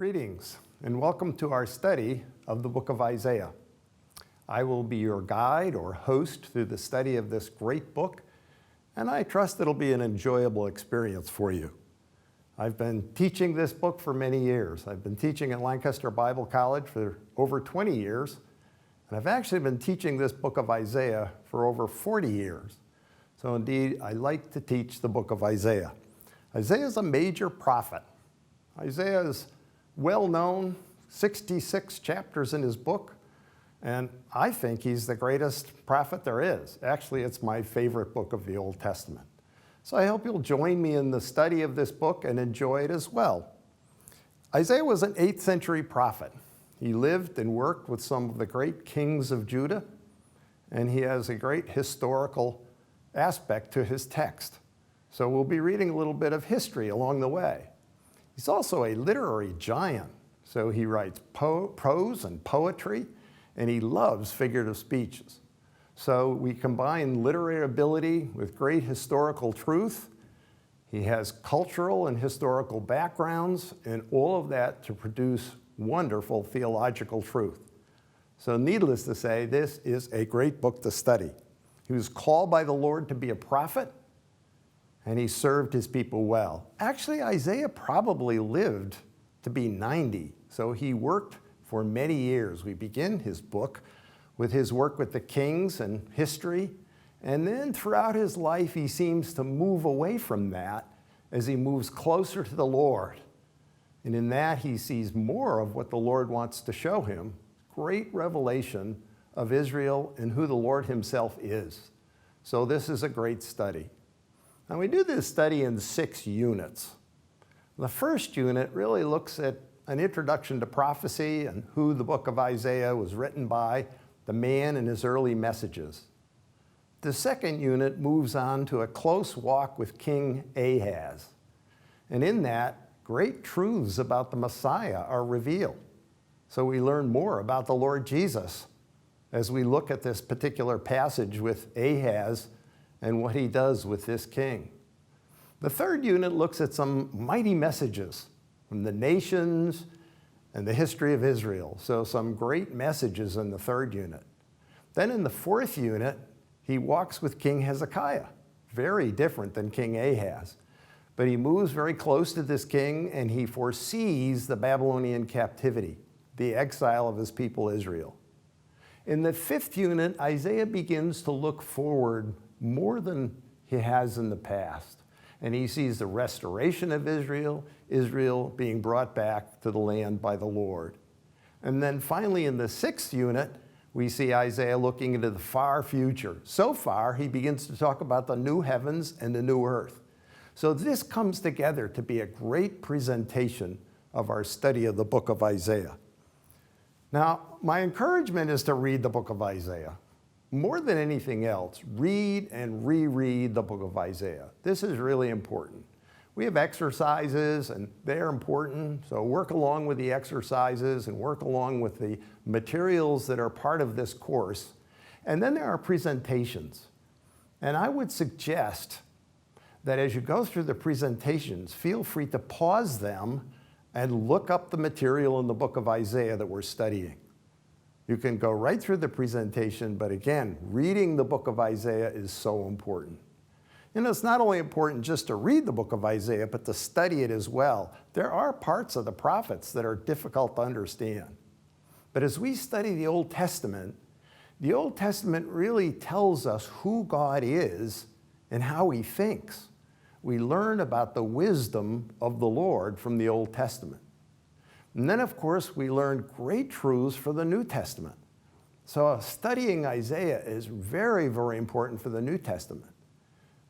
Greetings and welcome to our study of the book of Isaiah. I will be your guide or host through the study of this great book, and I trust it'll be an enjoyable experience for you. I've been teaching this book for many years. I've been teaching at Lancaster Bible College for over 20 years, and I've actually been teaching this book of Isaiah for over 40 years. So indeed, I like to teach the book of Isaiah. Isaiah is a major prophet. Isaiah is well known, 66 chapters in his book, and I think he's the greatest prophet there is. Actually, it's my favorite book of the Old Testament. So I hope you'll join me in the study of this book and enjoy it as well. Isaiah was an 8th century prophet. He lived and worked with some of the great kings of Judah, and he has a great historical aspect to his text. So we'll be reading a little bit of history along the way. He's also a literary giant, so he writes prose and poetry, and he loves figurative speeches. So we combine literary ability with great historical truth. He has cultural and historical backgrounds, and all of that to produce wonderful theological truth. So needless to say, this is a great book to study. He was called by the Lord to be a prophet, and he served his people well. Actually, Isaiah probably lived to be 90, so he worked for many years. We begin his book with his work with the kings and history, and then throughout his life, he seems to move away from that as he moves closer to the Lord. And in that, he sees more of what the Lord wants to show him, great revelation of Israel and who the Lord himself is. So this is a great study. Now, we do this study in 6 units. The first unit really looks at an introduction to prophecy and who the book of Isaiah was written by, the man and his early messages. The second unit moves on to a close walk with King Ahaz. And in that, great truths about the Messiah are revealed. So we learn more about the Lord Jesus as we look at this particular passage with Ahaz and what he does with this king. The third unit looks at some mighty messages from the nations and the history of Israel. So some great messages in the third unit. Then in the fourth unit, he walks with King Hezekiah, very different than King Ahaz. But he moves very close to this king, and he foresees the Babylonian captivity, the exile of his people Israel. In the fifth unit, Isaiah begins to look forward more than he has in the past. And he sees the restoration of Israel, Israel being brought back to the land by the Lord. And then finally in the 6th unit, we see Isaiah looking into the far future. So far, he begins to talk about the new heavens and the new earth. So this comes together to be a great presentation of our study of the book of Isaiah. Now, my encouragement is to read the book of Isaiah. More than anything else, read and reread the book of Isaiah. This is really important. We have exercises, and they're important, so work along with the exercises and work along with the materials that are part of this course. And then there are presentations. And I would suggest that as you go through the presentations, feel free to pause them and look up the material in the book of Isaiah that we're studying. You can go right through the presentation, but again, reading the book of Isaiah is so important. You know, it's not only important just to read the book of Isaiah, but to study it as well. There are parts of the prophets that are difficult to understand. But as we study the Old Testament really tells us who God is and how he thinks. We learn about the wisdom of the Lord from the Old Testament. And then, of course, we learn great truths for the New Testament. So studying Isaiah is very, very important for the New Testament.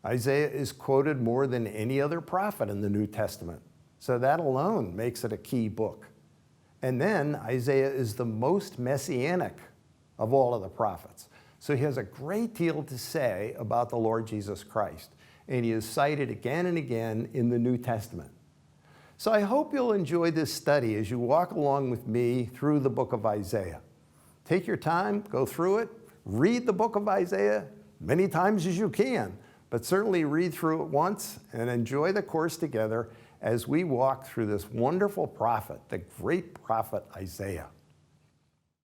Isaiah is quoted more than any other prophet in the New Testament. So that alone makes it a key book. And then Isaiah is the most messianic of all of the prophets. So he has a great deal to say about the Lord Jesus Christ. And he is cited again and again in the New Testament. So I hope you'll enjoy this study as you walk along with me through the book of Isaiah. Take your time, go through it, read the book of Isaiah many times as you can, but certainly read through it once and enjoy the course together as we walk through this wonderful prophet, the great prophet Isaiah.